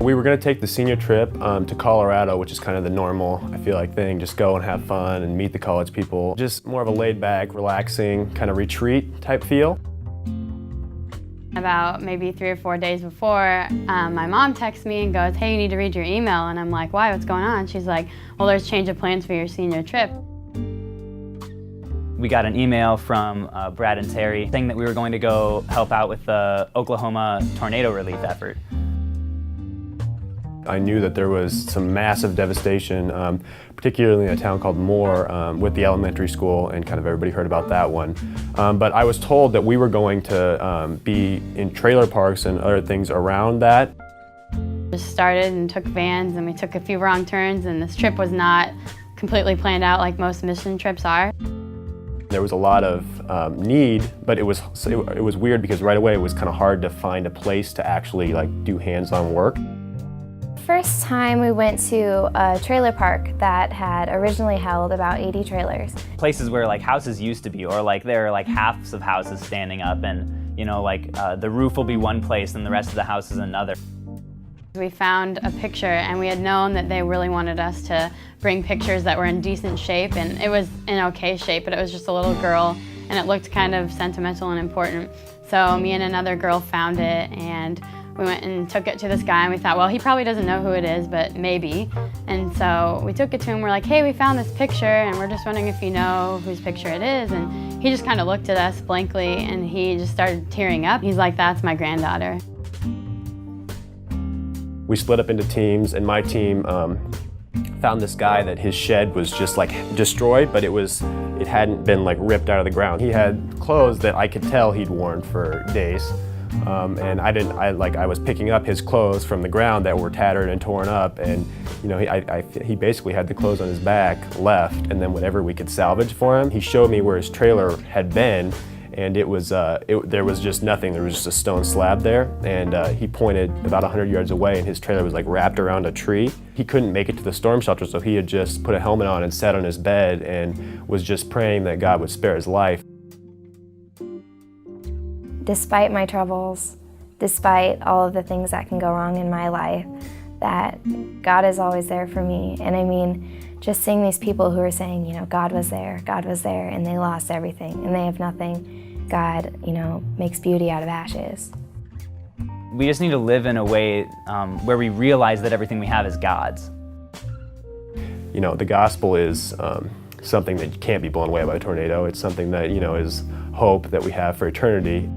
We were going to take the senior trip to Colorado, which is kind of the normal, I feel like, thing. Just go and have fun and meet the college people. Just more of a laid-back, relaxing, kind of retreat type feel. About maybe 3 or 4 days before, my mom texts me and goes, "Hey, you need to read your email." And I'm like, "Why? What's going on?" She's like, "Well, there's change of plans for your senior trip." We got an email from Brad and Terry saying that we were going to go help out with the Oklahoma tornado relief effort. I knew that there was some massive devastation, particularly in a town called Moore with the elementary school, and kind of everybody heard about that one. But I was told that we were going to be in trailer parks and other things around that. Just started and took vans, and we took a few wrong turns, and this trip was not completely planned out like most mission trips are. There was a lot of need, but it was weird because right away it was kind of hard to find a place to actually do hands-on work. First time we went to a trailer park that had originally held about 80 trailers. Places where houses used to be, or there are halves of houses standing up, and the roof will be one place and the rest of the house is another. We found a picture, and we had known that they really wanted us to bring pictures that were in decent shape, and it was in okay shape, but it was just a little girl, and it looked kind of sentimental and important. So me and another girl found it, and we went and took it to this guy, and we thought, well, he probably doesn't know who it is, but maybe. And so we took it to him. We're like, "Hey, we found this picture, and we're just wondering if you know whose picture it is." And he just kind of looked at us blankly, and he just started tearing up. He's like, "That's my granddaughter." We split up into teams, and my team found this guy that his shed was just destroyed, but it hadn't been ripped out of the ground. He had clothes that I could tell he'd worn for days. And I was picking up his clothes from the ground that were tattered and torn up, and he basically had the clothes on his back left, and then whatever we could salvage for him. He showed me where his trailer had been, and there was just nothing. There was just a stone slab there, and he pointed about 100 yards away, and his trailer was wrapped around a tree. He couldn't make it to the storm shelter, so he had just put a helmet on and sat on his bed and was just praying that God would spare his life. Despite my troubles, despite all of the things that can go wrong in my life, that God is always there for me. And I mean, just seeing these people who are saying, God was there, and they lost everything, and they have nothing. God, makes beauty out of ashes. We just need to live in a way where we realize that everything we have is God's. The gospel is something that you can't be blown away by a tornado. It's something that, is hope that we have for eternity.